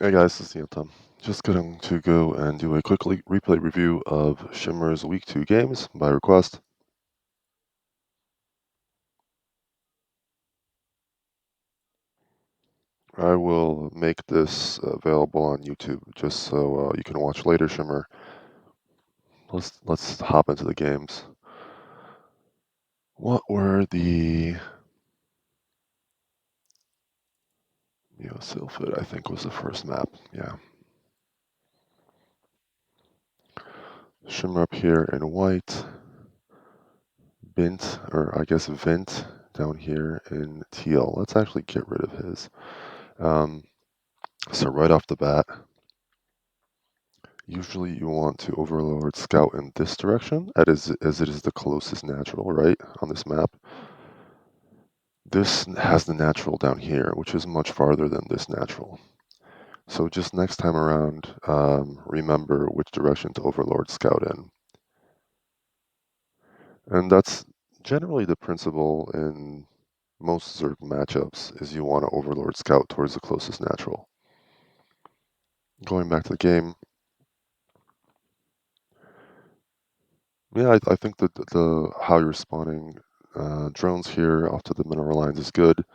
Hey guys, this is Tom. Just going to go and do a quick replay review of Shimmer's Week 2 games by request. I will make this available on YouTube just so you can watch later, Shimmer. Let's hop into the games. What were the Sylphid, I think was the first map. Yeah. Shimmer up here in white. Bint, or I guess Vint down here in teal. Let's actually get rid of his. So right off the bat, usually you want to overlord scout in this direction, as it is the closest natural, right, on this map. This has the natural down here, which is much farther than this natural. So just next time around, remember which direction to overlord scout in. And that's generally the principle in most Zerg matchups, is you want to overlord scout towards the closest natural. Going back to the game, yeah, I think that the how you're spawning drones here off to the mineral lines is good.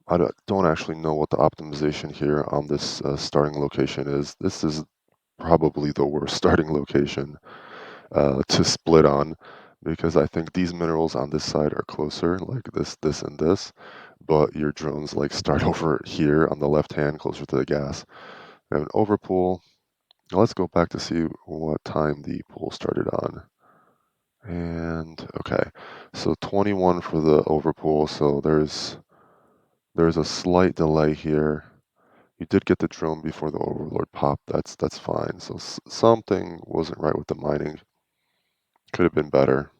I don't actually know what the optimization here on this starting location is. This is probably the worst starting location to split on, because I think these minerals on this side are closer, like this, and this, but your drones like start over here on the left hand, closer to the gas. We have an overpool. Let's go back to see what time the pool started on. And okay, so 21 for the overpool, so there's a slight delay here. You did get the drone before the overlord pop. That's fine. So something wasn't right with the mining. Could have been better.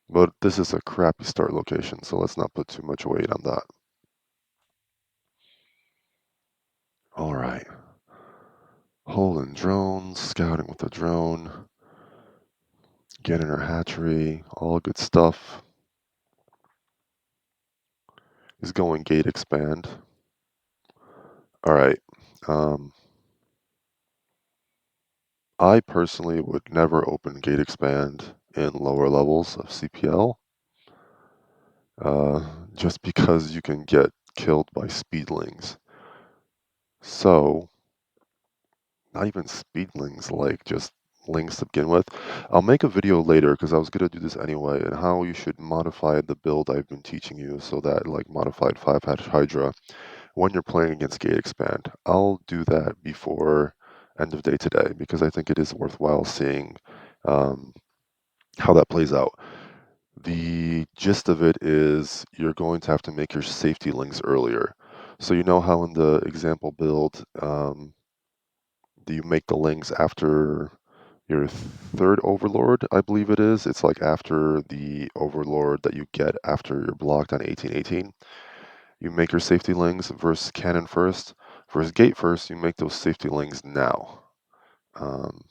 But this is a crappy start location, so let's not put too much weight on that. All right. Holding drones, scouting with the drone, getting our hatchery, all good stuff. He's going gate expand. All right. Um, I personally would never open gate expand in lower levels of CPL, just because you can get killed by speedlings. So, not even speedlings, like just lings to begin with. I'll make a video later because I was gonna do this anyway, and how you should modify the build I've been teaching you, so that like modified 5 Hydra when you're playing against gate expand. I'll do that before end of day today because I think it is worthwhile seeing um, how that plays out. The gist of it is you're going to have to make your safety links earlier. So you know how in the example build, do you make the links after your third overlord, I believe it is. It's like after the overlord that you get after you're blocked on 1818. You make your safety links versus cannon first. Versus gate first, you make those safety links now. Um,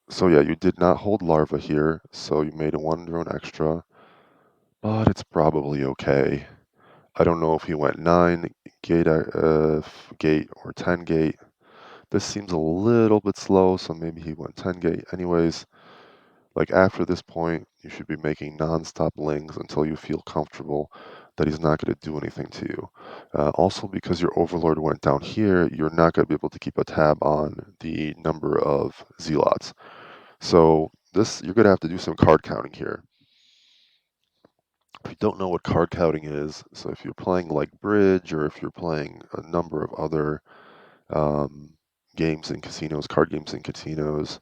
so yeah, you did not hold larva here, so you made a 1 drone extra, but it's probably okay. I don't know if he went 9 gate, gate or 10 gate. This seems a little bit slow, so maybe he went 10 gate. Anyways, like after this point, you should be making non-stop lings until you feel comfortable that he's not going to do anything to you. Also, because your overlord went down here, you're not going to be able to keep a tab on the number of zealots. So this, you're going to have to do some card counting here. If you don't know what card counting is, so if you're playing like Bridge, or if you're playing a number of other um, games in casinos, card games in casinos,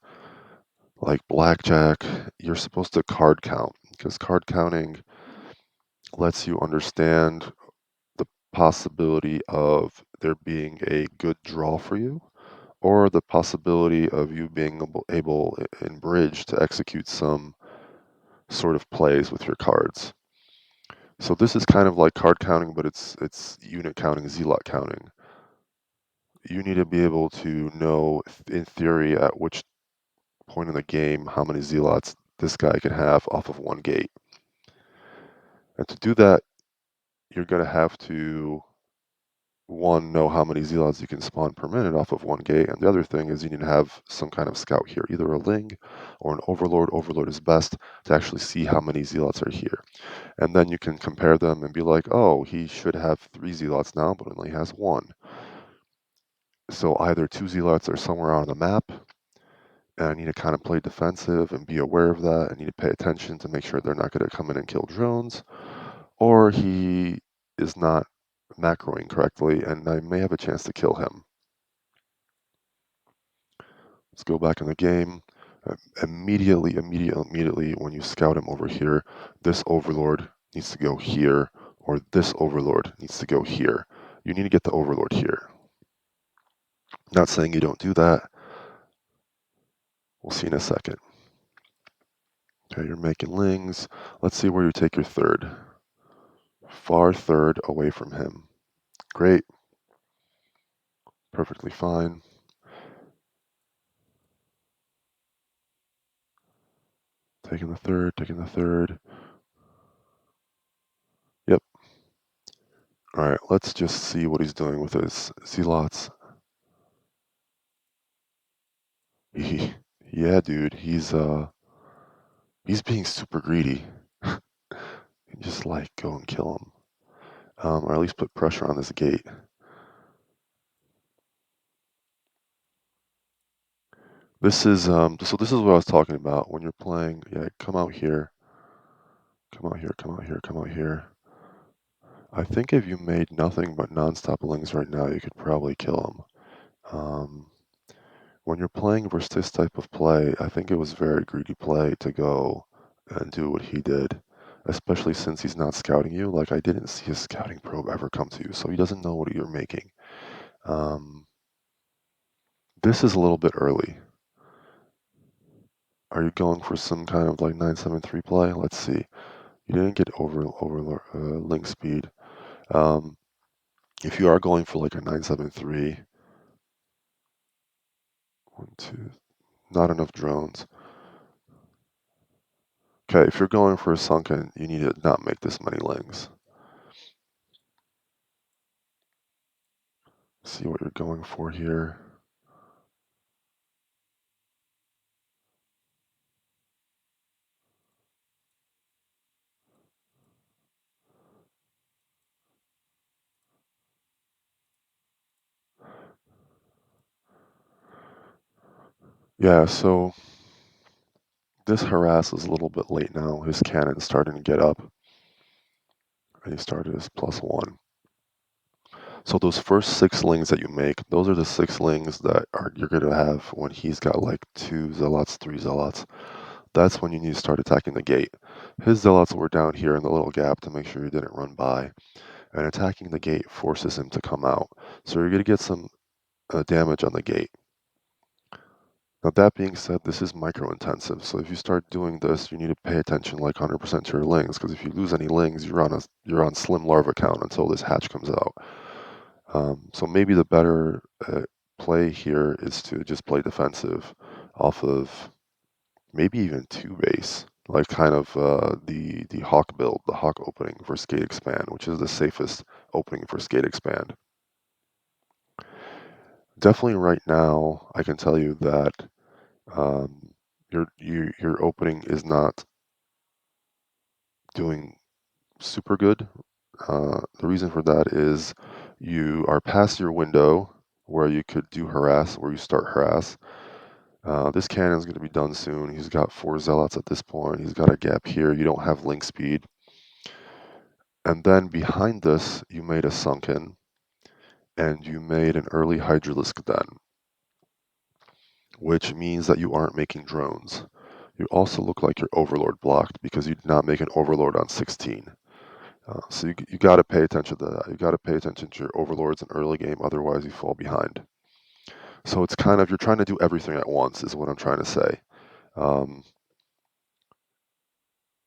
like blackjack, you're supposed to card count, because card counting lets you understand the possibility of there being a good draw for you, or the possibility of you being able in bridge to execute some sort of plays with your cards. So this is kind of like card counting, but it's unit counting, zealot counting. You need to be able to know, in theory, at which point in the game how many zealots this guy can have off of one gate. And to do that, you're going to have to one, know how many zealots you can spawn per minute off of one gate, and the other thing is you need to have some kind of scout here, either a ling or an overlord. Overlord is best to actually see how many zealots are here. And then you can compare them and be like, oh, he should have 3 zealots now, but only has 1. So either 2 zealots are somewhere on the map, and I need to kind of play defensive and be aware of that. I need to pay attention to make sure they're not going to come in and kill drones, or he is not macroing correctly, and I may have a chance to kill him. Let's go back in the game. Immediately, when you scout him over here, this overlord needs to go here, or this overlord needs to go here. You need to get the overlord here. Not saying you don't do that. We'll see in a second. Okay, you're making lings. Let's see where you take your third. Far third away from him. Great. Perfectly fine. Taking the third, taking the third. Yep. All right, let's just see what he's doing with his zealots. Yeah, dude, he's being super greedy. Just like go and kill him, or at least put pressure on this gate. This is so this is what I was talking about when you're playing. Yeah, come out here, come out here, come out here, come out here. I think if you made nothing but non-stop lings right now, you could probably kill him. When you're playing versus this type of play, I think it was very greedy play to go and do what he did, especially since he's not scouting you. Like, I didn't see his scouting probe ever come to you, so he doesn't know what you're making. Um, this is a little bit early. Are you going for some kind of like 973 play? Let's see. You didn't get over link speed. Um, if you are going for like a 973, 1, 2, not enough drones. Okay, if you're going for a sunken, you need to not make this many lings. See what you're going for here. Yeah, so this harass is a little bit late now. His cannon's starting to get up. And he started as +1. So those first 6 lings that you make, those are the 6 lings that you're gonna have when he's got like 2 zealots, 3 zealots. That's when you need to start attacking the gate. His zealots were down here in the little gap to make sure he didn't run by. And attacking the gate forces him to come out. So you're gonna get some damage on the gate. Now that being said, this is micro intensive, so if you start doing this, you need to pay attention like 100% to your lings, because if you lose any lings, you're on slim larva count until this hatch comes out. So maybe the better play here is to just play defensive off of maybe even 2 base, like kind of the hawk build, the hawk opening for skate expand, which is the safest opening for skate expand. Definitely right now, I can tell you that um, your opening is not doing super good. The reason for that is you are past your window where you could do harass, where you start harass. This cannon is going to be done soon. He's got 4 zealots at this point. He's got a gap here. You don't have link speed. And then behind this, you made a sunken, and you made an early hydralisk then, which means that you aren't making drones. You also look like your overlord blocked because you did not make an overlord on 16. So you got to pay attention to that. You got to pay attention to your overlords in early game, otherwise you fall behind. So it's kind of you're trying to do everything at once, is what I'm trying to say. Um,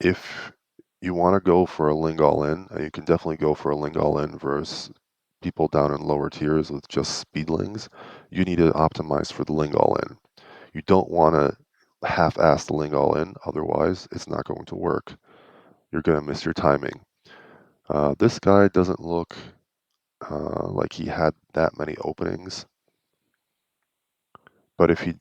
if you want to go for a Ling all in, and you can definitely go for a Ling all in versus people down in lower tiers with just speedlings, you need to optimize for the Ling all in. You don't want to half-ass the Ling all in, otherwise it's not going to work. You're going to miss your timing. This guy doesn't look like he had that many openings. But if he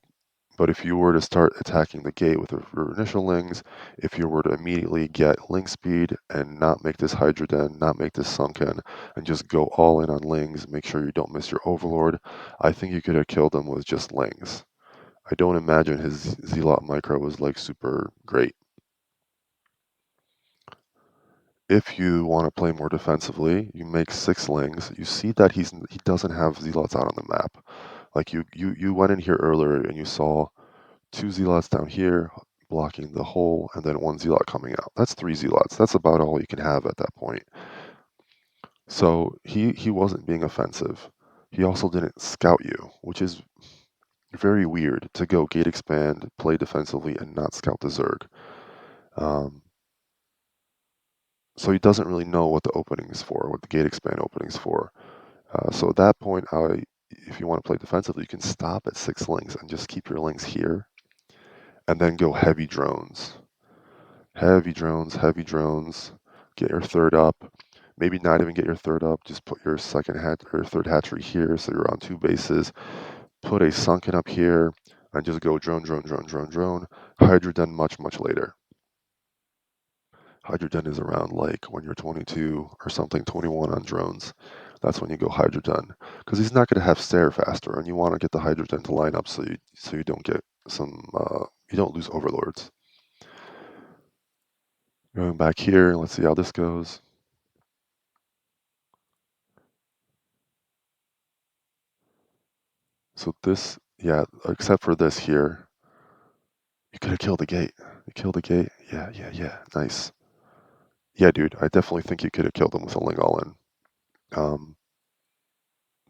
but if you were to start attacking the gate with your initial lings, if you were to immediately get ling speed and not make this Hydra Den, not make this sunken, and just go all in on lings, make sure you don't miss your overlord, I think you could have killed him with just lings. I don't imagine his Zealot micro was like super great. If you want to play more defensively, you make 6 lings. You see that he doesn't have Zealots out on the map. Like you went in here earlier and you saw 2 Zealots down here blocking the hole, and then 1 Zealot coming out. That's 3 Zealots. That's about all you can have at that point. So he wasn't being offensive. He also didn't scout you, which is very weird to go gate expand, play defensively, and not scout the Zerg. Um, so he doesn't really know what the opening is for, what the gate expand opening is for. So at that point, if you want to play defensively, you can stop at 6 lings and just keep your lings here, and then go heavy drones. Heavy drones, heavy drones. Get your third up. Maybe not even get your third up. Just put your second hat or third hatchery here, so you're on 2 bases. Put a sunken up here, and just go drone, drone, drone, drone, drone. Hydra Den much, much later. Hydra Den is around like when you're 22 or something, 21 on drones. That's when you go Hydra Den, because he's not going to have stare faster, and you want to get the Hydra Den to line up so you don't get you don't lose overlords. Going back here, let's see how this goes. So this, yeah, except for this here, you could have killed the gate. You killed the gate. Yeah, yeah, yeah. Nice. Yeah, dude, I definitely think you could have killed him with a Ling All In.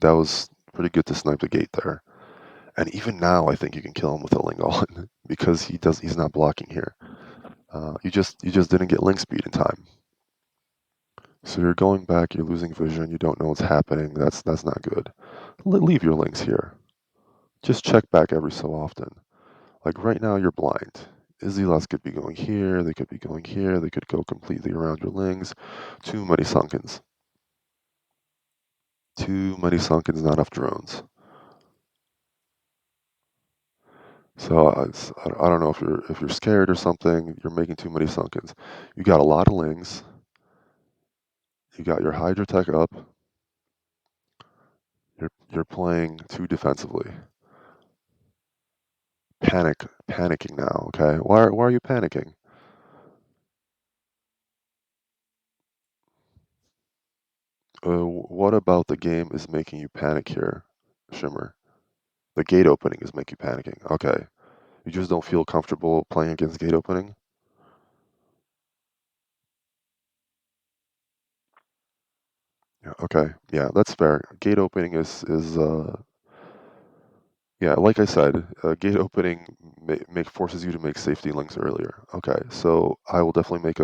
That was pretty good to snipe the gate there. And even now, I think you can kill him with a Ling All In because he's not blocking here. You just didn't get Ling speed in time. So you're going back, you're losing vision, you don't know what's happening. That's not good. Leave your links here. Just check back every so often. Like right now, you're blind. Zealots could be going here, they could be going here, they could go completely around your lings. Too many sunkens. Too many sunkens, not enough drones. So I don't know if you're scared or something. You're making too many sunkens. You got a lot of lings. You got your Hydra Tech up. You're playing too defensively. Panicking now. Okay, why are you panicking? What about the game is making you panic here, SHimmer? The gate opening is making you panicking. Okay, you just don't feel comfortable playing against gate opening. Yeah. Okay. Yeah, that's fair. Gate opening is yeah, like I said, gate opening make forces you to make safety links earlier. Okay, so uh, I will definitely make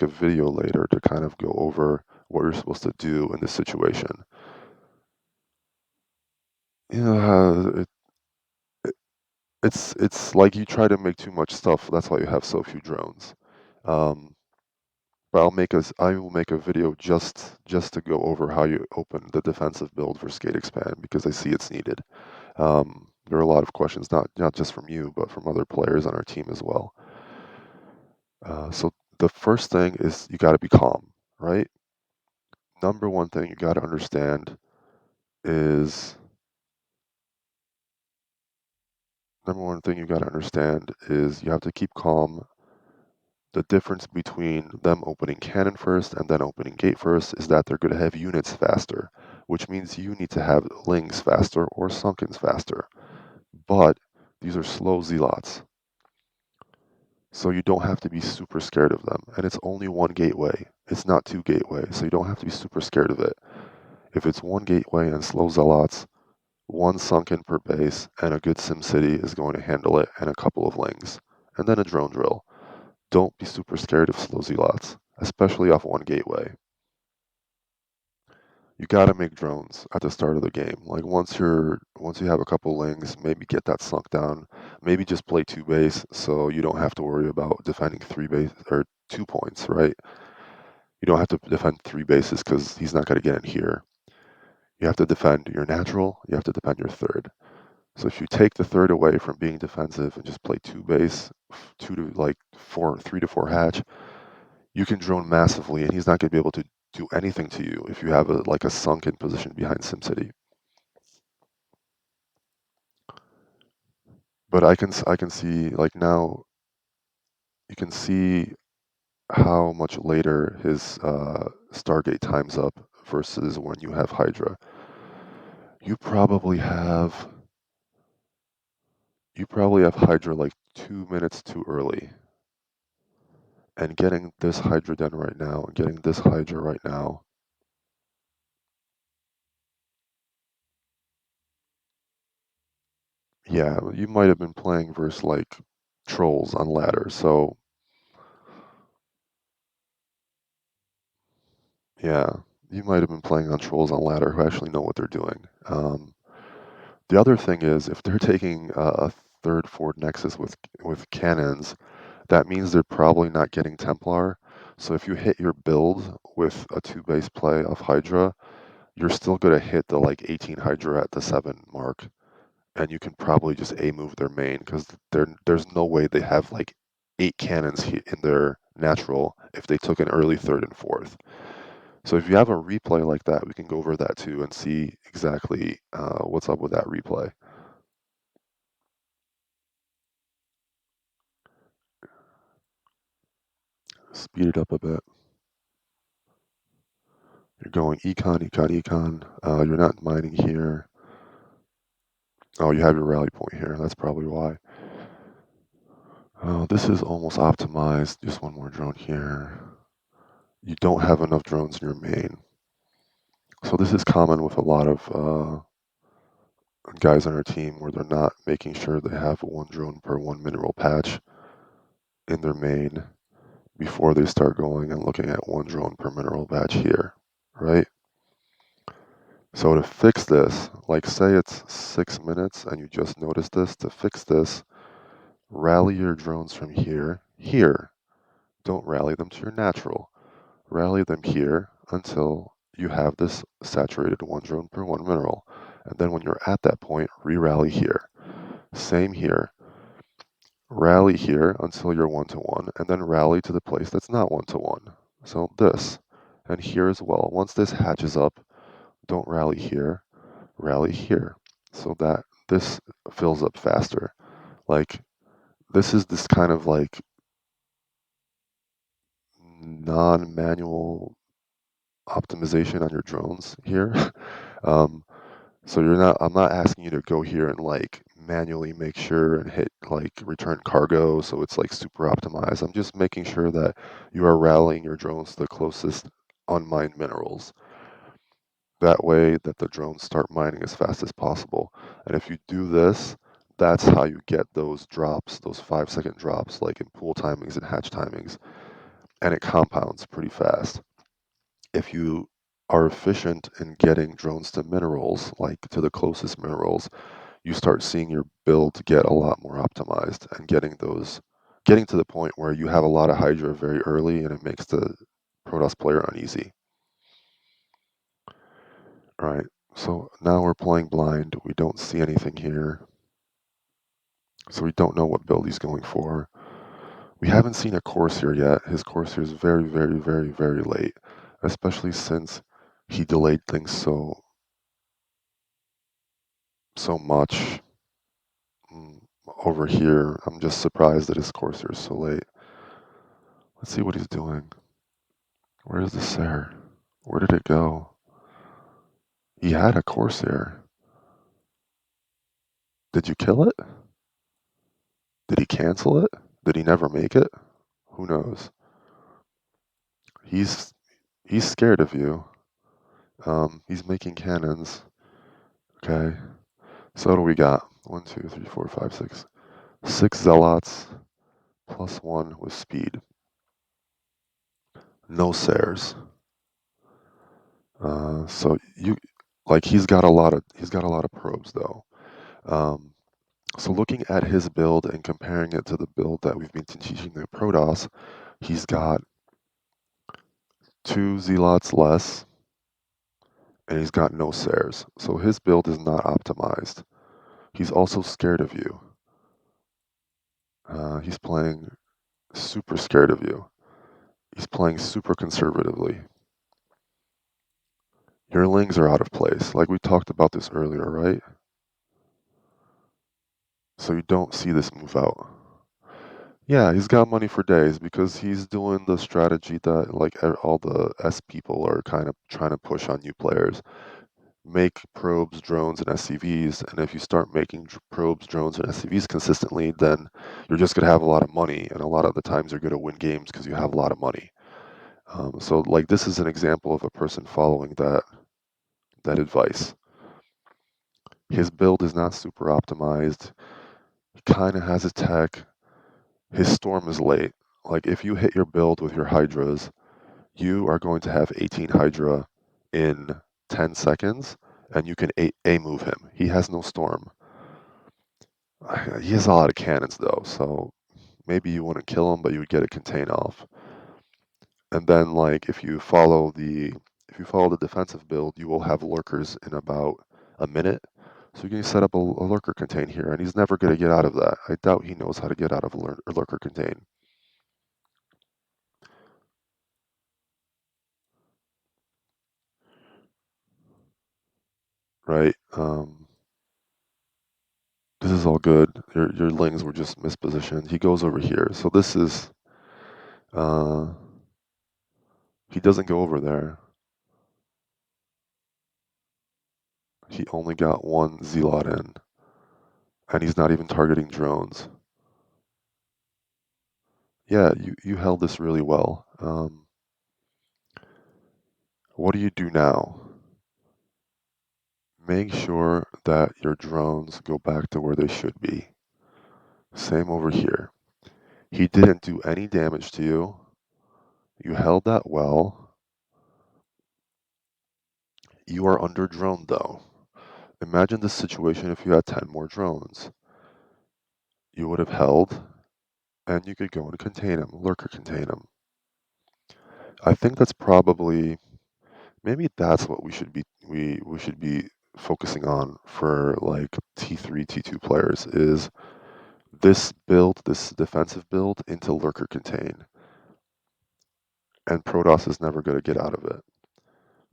a video later to kind of go over what you're supposed to do in this situation. Yeah, it's like you try to make too much stuff. That's why you have so few drones. Um, but I will make a video just to go over how you open the defensive build for Skate Expand because I see it's needed. There are a lot of questions, not just from you, but from other players on our team as well. So the first thing is you got to be calm, right? Number one thing you got to understand is number one thing you got to understand is you have to keep calm. The difference between them opening cannon first and then opening gate first is that they're going to have units faster, which means you need to have lings faster or sunkens faster. But these are slow zealots. So you don't have to be super scared of them. And it's only one gateway. It's not 2 gateways, so you don't have to be super scared of it. If it's one gateway and slow zealots, one sunken per base, and a good sim city is going to handle it, and a couple of lings. And then a drone drill. Don't be super scared of slow zealots, especially off one gateway. You gotta make drones at the start of the game. Like once you have a couple lings, maybe get that sunk down. Maybe just play 2 base so you don't have to worry about defending 3 base or 2 points, right? You don't have to defend 3 bases because he's not gonna get in here. You have to defend your natural, you have to defend your third. So if you take the third away from being defensive and just play 2 base, 2 to like 4, 3 to 4 hatch, you can drone massively, and he's not gonna be able to do anything to you if you have a sunken position behind SimCity. But I can see like now you can see how much later his Stargate times up versus when you have Hydra. You probably have you probably have Hydra like 2 minutes too early. And getting this Hydra done right now and getting this Hydra right now. Yeah, you might have been playing versus like trolls on ladder. So yeah, you might have been playing on trolls on ladder who actually know what they're doing. The other thing is if they're taking a third forward nexus with cannons, that means they're probably not getting Templar. So if you hit your build with a 2 base play of Hydra, you're still gonna hit the like 18 Hydra at the 7 mark, and you can probably just A move their main because there's no way they have like 8 cannons in their natural if they took an early third and fourth. So if you have a replay like that, we can go over that too and see exactly what's up with that replay. Speed it up a bit. You're going econ, econ, econ. You're not mining here. Oh, you have your rally point here. That's probably why. Oh, this is almost optimized. Just one more drone here. You don't have enough drones in your main. So this is common with a lot of guys on our team where they're not making sure they have 1 drone per 1 mineral patch in their main before they start going and looking at 1 drone per mineral patch here, right? So to fix this, like say it's 6 minutes and you just noticed this, to fix this, rally your drones from here. Don't rally them to your natural. Rally them here until you have this saturated 1 drone per 1 mineral. And then when you're at that point, re-rally here. Same here. Rally here until you're 1-to-1, and then rally to the place that's not 1-to-1. So this. And here as well. Once this hatches up, don't rally here, so that this fills up faster. Like, this is this kind of like non-manual optimization on your drones here. um, so I'm not asking you to go here and like manually make sure and hit like return cargo so it's like super optimized. I'm just making sure that you are rallying your drones to the closest unmined minerals. That way that the drones start mining as fast as possible. And if you do this, that's how you get those drops, those 5-second drops, like in pool timings and hatch timings, and it compounds pretty fast. If you are efficient in getting drones to minerals, like to the closest minerals, you start seeing your build get a lot more optimized and getting to the point where you have a lot of Hydra very early and it makes the Protoss player uneasy. All right, so now we're playing blind. We don't see anything here. So we don't know what build he's going for. We haven't seen a Corsair yet. His Corsair is very, very, very, very late, especially since he delayed things so much. Mm, Over here, I'm just surprised that his Corsair is so late. Let's see what he's doing. Where's the Sair? Where did it go? He had a Corsair. Did you kill it? Did he cancel it? Did he never make it? Who knows? He's he's scared of you. He's making cannons. Okay. So what do we got? 1, 2, 3, 4, 5, 6. 6 zealots plus 1 with speed. No Sairs. So you like he's got a lot of probes though. Um, so looking at his build and comparing it to the build that we've been teaching the Protoss, he's got 2 zealots less, and he's got no Sares. So his build is not optimized. He's also scared of you. He's playing super scared of you. He's playing super conservatively. Your lings are out of place. Like we talked about this earlier, right? So you don't see this move out. Yeah, he's got money for days because he's doing the strategy that like all the S people are kind of trying to push on new players. Make probes, drones, and SCVs, and if you start making probes, drones, and SCVs consistently, then you're just gonna have a lot of money, and a lot of the times you're gonna win games because you have a lot of money. So like this is an example of a person following that advice. His build is not super optimized. He kind of has a tech. His storm is late. Like if you hit your build with your hydras, you are going to have 18 hydra in 10 seconds, and you can A move him. He has no storm. He has a lot of cannons though, so maybe you wouldn't kill him, but you would get a contain off. And then like if you follow the defensive build, you will have lurkers in about a minute. So you can set up a lurker contain here, and he's never going to get out of that. I doubt he knows how to get out of a lurker contain, right? This is all good. Your lings were just mispositioned. He goes over here, so this is uh, he doesn't go over there. He only got one zealot in, and he's not even targeting drones. Yeah, you held this really well. What do you do now? Make sure that your drones go back to where they should be. Same over here. He didn't do any damage to you. You held that well. You are under drone though. Imagine the situation if you had 10 more drones. You would have held, and you could go and contain him, lurker contain him. I think that's probably maybe that's what we should be focusing on for like T3, T2 players is this build, this defensive build into lurker contain, and Protoss is never going to get out of it.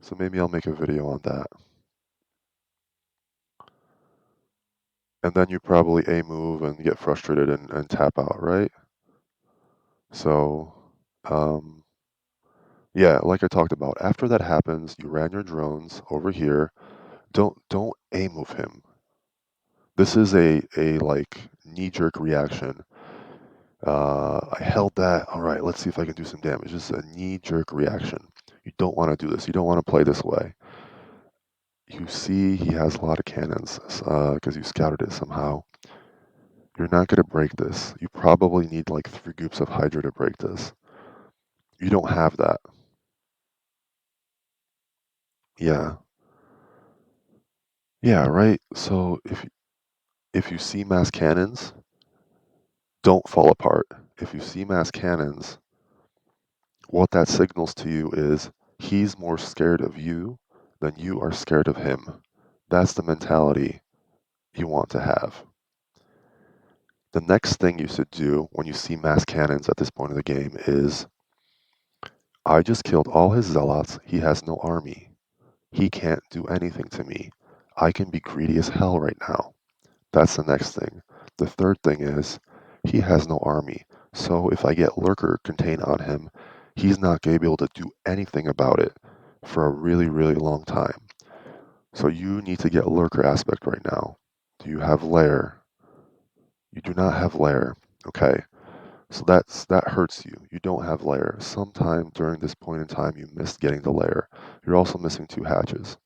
So maybe I'll make a video on that. And then you probably A move and get frustrated and tap out, right? So, um, yeah, like I talked about, after that happens, you ran your drones over here. Don't A move him. This is a like knee-jerk reaction. I held that. All right, let's see if I can do some damage. This is a knee-jerk reaction. You don't want to do this. You don't want to play this way. You see he has a lot of cannons because you scouted it somehow. You're not going to break this. You probably need like 3 groups of Hydra to break this. You don't have that. Yeah. Yeah, right. So if you see mass cannons, don't fall apart. If you see mass cannons, what that signals to you is he's more scared of you than you are scared of him. That's the mentality you want to have. The next thing you should do when you see mass cannons at this point of the game is I just killed all his zealots. He has no army. He can't do anything to me. I can be greedy as hell right now. That's the next thing. The third thing is he has no army. So if I get lurker contain on him, he's not going to be able to do anything about it for a really, really long time. So you need to get lurker aspect right now. Do you have lair? You do not have lair. Okay. So that hurts you. You don't have lair. Sometime during this point in time you missed getting the lair. You're also missing 2 hatches.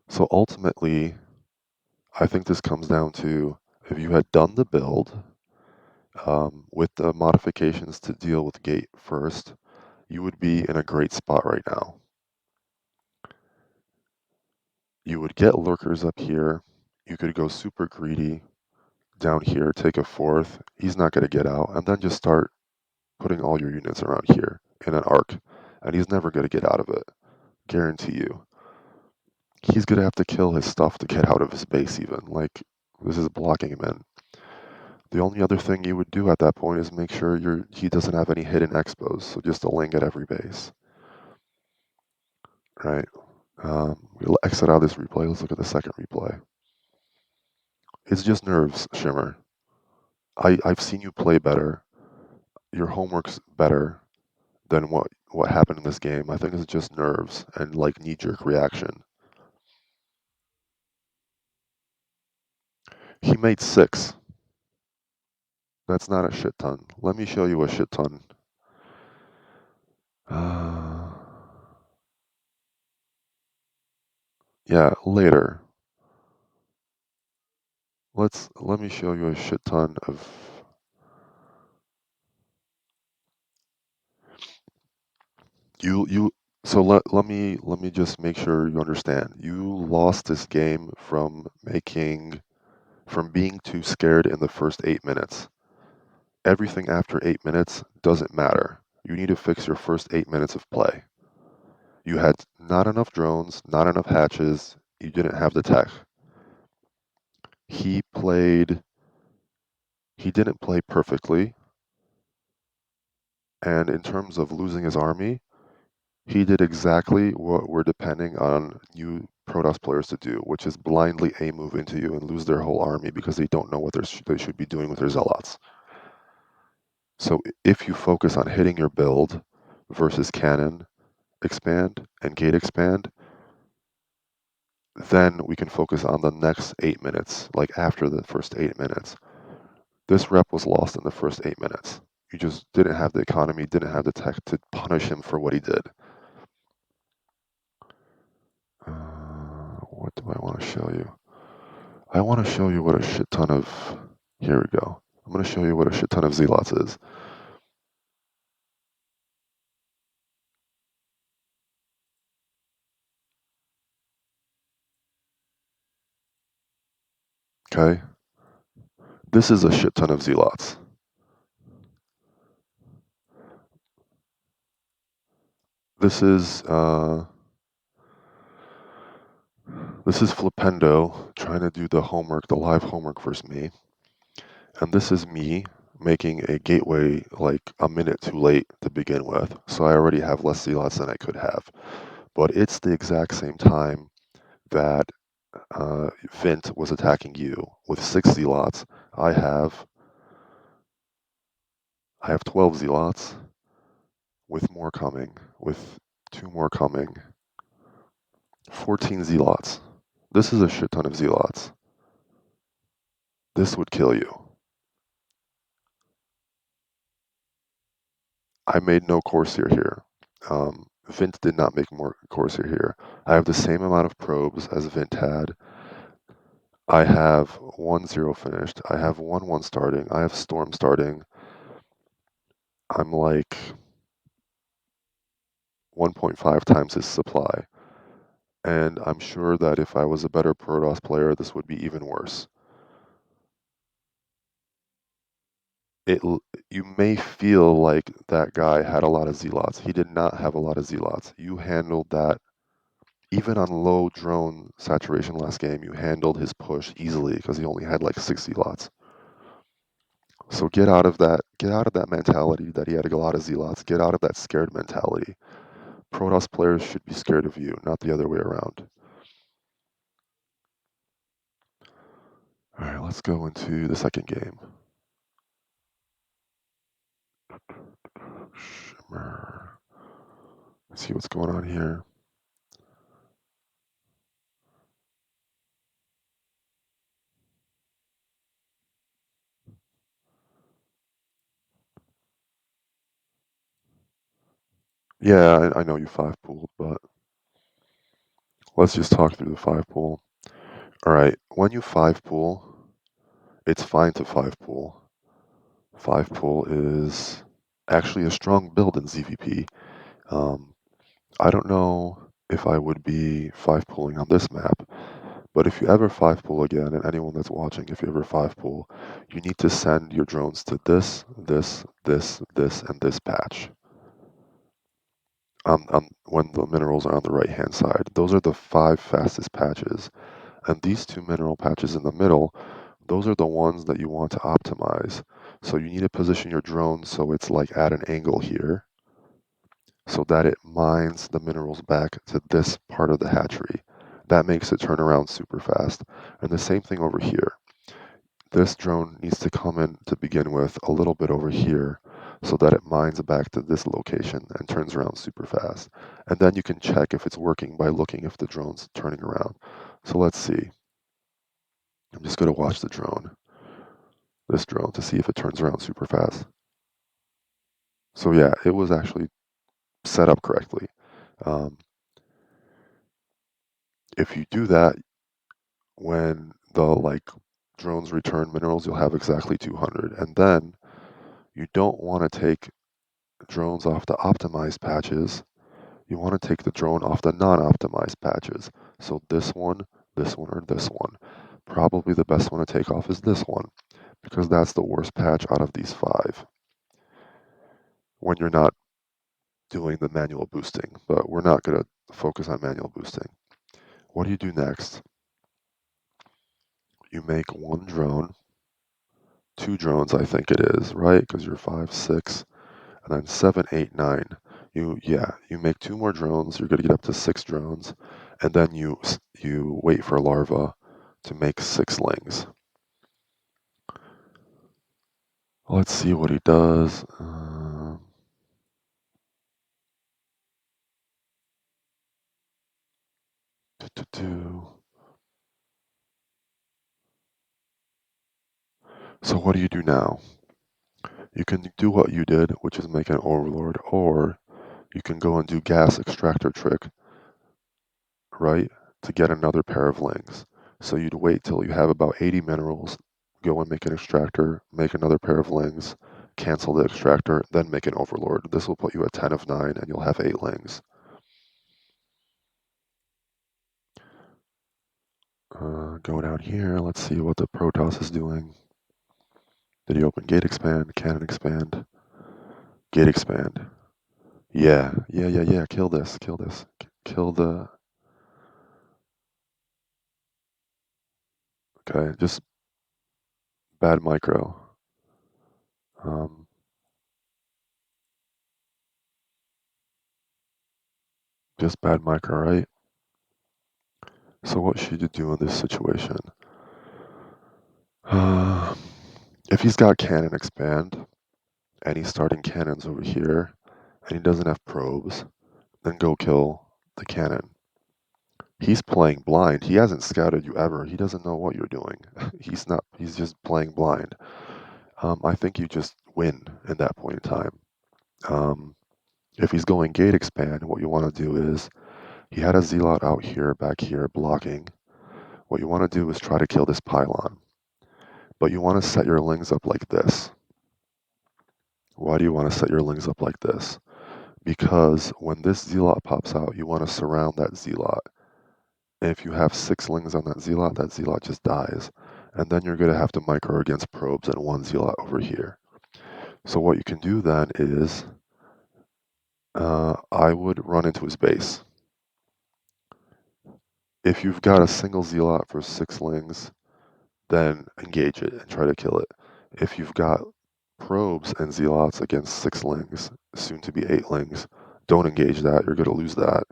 So ultimately, I think this comes down to if you had done the build with the modifications to deal with gate first, you would be in a great spot right now. You would get lurkers up here. You could go super greedy down here, take a fourth. He's not going to get out, and then just start putting all your units around here in an arc, and he's never going to get out of it. Guarantee you. He's going to have to kill his stuff to get out of his base even. Like, this is blocking him in. The only other thing you would do at that point is make sure he doesn't have any hidden expos, so just a link at every base. Right? We'll exit out of this replay. Let's look at the second replay. It's just nerves, Shimmer. I've seen you play better. Your homework's better than what happened in this game. I think it's just nerves and like knee-jerk reaction. He made 6. That's not a shit ton. Let me show you a shit ton. Yeah, later. Let me show you a shit ton of. You so let me just make sure you understand. You lost this game from being too scared in the first 8 minutes. Everything after 8 minutes doesn't matter. You need to fix your first 8 minutes of play. You had not enough drones, not enough hatches, you didn't have the tech. He played he didn't play perfectly, and in terms of losing his army, he did exactly what we're depending on new Protoss players to do, which is blindly A move into you and lose their whole army because they don't know what they should be doing with their zealots. So if you focus on hitting your build versus cannon expand and gate expand, then we can focus on the next 8 minutes, like after the first 8 minutes. This rep was lost in the first 8 minutes. You just didn't have the economy, didn't have the tech to punish him for what he did. What do I want to show you? I want to show you what a shit ton of. Here we go. I'm going to show you what a shit ton of zealots is. Okay? This is a shit ton of zealots. This is Flipendo trying to do the homework, the live homework versus me. And this is me making a gateway like a minute too late to begin with. So I already have less zealots than I could have. But it's the exact same time that Vint was attacking you with 6 zealots. I have 12 zealots with more coming, with 2 more coming. 14 zealots. This is a shit ton of zealots. This would kill you. I made no Corsair here. Vint did not make more Corsair here. I have the same amount of probes as Vint had. I have 1-0 finished. I have 1-1 starting. I have Storm starting. I'm like 1.5 times his supply. And I'm sure that if I was a better Protoss player, this would be even worse. You may feel like that guy had a lot of zealots. He did not have a lot of zealots. You handled that even on low drone saturation last game. You handled his push easily because he only had like 6 zealots. So get out of that. Get out of that mentality that he had a lot of zealots. Get out of that scared mentality. Protoss players should be scared of you, not the other way around. All right, let's go into the second game. Shimmer. Let's see what's going on here. Yeah, I know you 5-pooled, but let's just talk through the 5-pool. All right, when you 5-pool, it's fine to 5-pool. 5-pool is actually a strong build in ZVP. I don't know if I would be 5-pooling on this map, But if you ever 5-pool again, and anyone that's watching, if you ever 5-pool, you need to send your drones to this, and this patch when the minerals are on the right-hand side. Those are the 5 fastest patches. And these 2 mineral patches in the middle, those are the ones that you want to optimize. So you need to position your drone so it's like at an angle here, so that it mines the minerals back to this part of the hatchery. That makes it turn around super fast. And the same thing over here. This drone needs to come in to begin with a little bit over here so that it mines back to this location and turns around super fast. And then you can check if it's working by looking if the drone's turning around. So let's see. I'm just going to watch this drone, to see if it turns around super fast. So yeah, it was actually set up correctly. Um, if you do that, when the drones return minerals, you'll have exactly 200. And then you don't want to take drones off the optimized patches. You want to take the drone off the non-optimized patches. So this one, or this one. Probably the best one to take off is this one, because that's the worst patch out of these 5 when you're not doing the manual boosting. But we're not going to focus on manual boosting. What do you do next? You make 1 drone, 2 drones, I think it is, right? Because you're 5, 6, and then 7, 8, 9. You make 2 more drones. You're going to get up to 6 drones, and then you wait for larva to make 6 lings. Let's see what he does. So what do you do now? You can do what you did, which is make an overlord, or you can go and do gas extractor trick, right, to get another pair of lings. So you'd wait till you have about 80 minerals, go and make an extractor, make another pair of lings, cancel the extractor, then make an overlord. This will put you at 10 of 9, and you'll have 8 lings. Go down here, let's see what the Protoss is doing. Did he open gate expand, cannon expand, gate expand? Yeah, yeah. Kill this, kill the. Okay, just bad micro. Um, just bad micro, right? So what should you do in this situation? Uh, if he's got cannon expand, and he's starting cannons over here, and he doesn't have probes, then go kill the cannon. He's playing blind. He hasn't scouted you ever. He doesn't know what you're doing. He's just playing blind. I think you just win in that point in time. Um, if he's going gate expand, what you want to do is, he had a zealot out here, back here, blocking. What you want to do is try to kill this pylon. But you want to set your lings up like this. Why do you want to set your lings up like this? Because when this zealot pops out, you want to surround that zealot. And if you have 6 lings on that zealot just dies. And then you're going to have to micro against probes and 1 zealot over here. So what you can do then is, I would run into his base. If you've got a single zealot for 6 lings, then engage it and try to kill it. If you've got probes and zealots against 6 lings, soon to be 8 lings, don't engage that. You're going to lose that.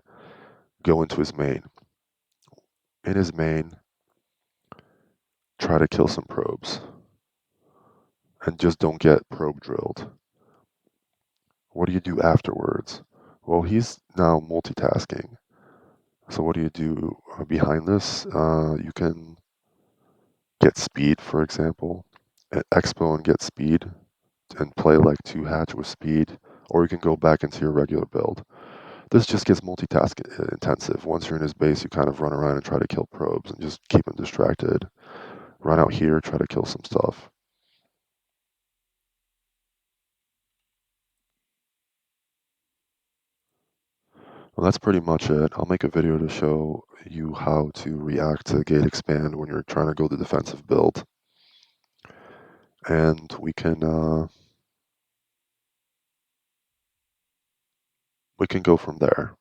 Go into his main. In his main, try to kill some probes. And just don't get probe drilled. What do you do afterwards? Well, he's now multitasking. So what do you do behind this? You can get speed, for example. Expo and get speed and play like 2 hatch with speed, or you can go back into your regular build. This just gets multitask intensive. Once you're in his base, you kind of run around and try to kill probes and just keep him distracted. Run out here, try to kill some stuff. Well, that's pretty much it. I'll make a video to show you how to react to gate expand when you're trying to go the defensive build. And we can go from there.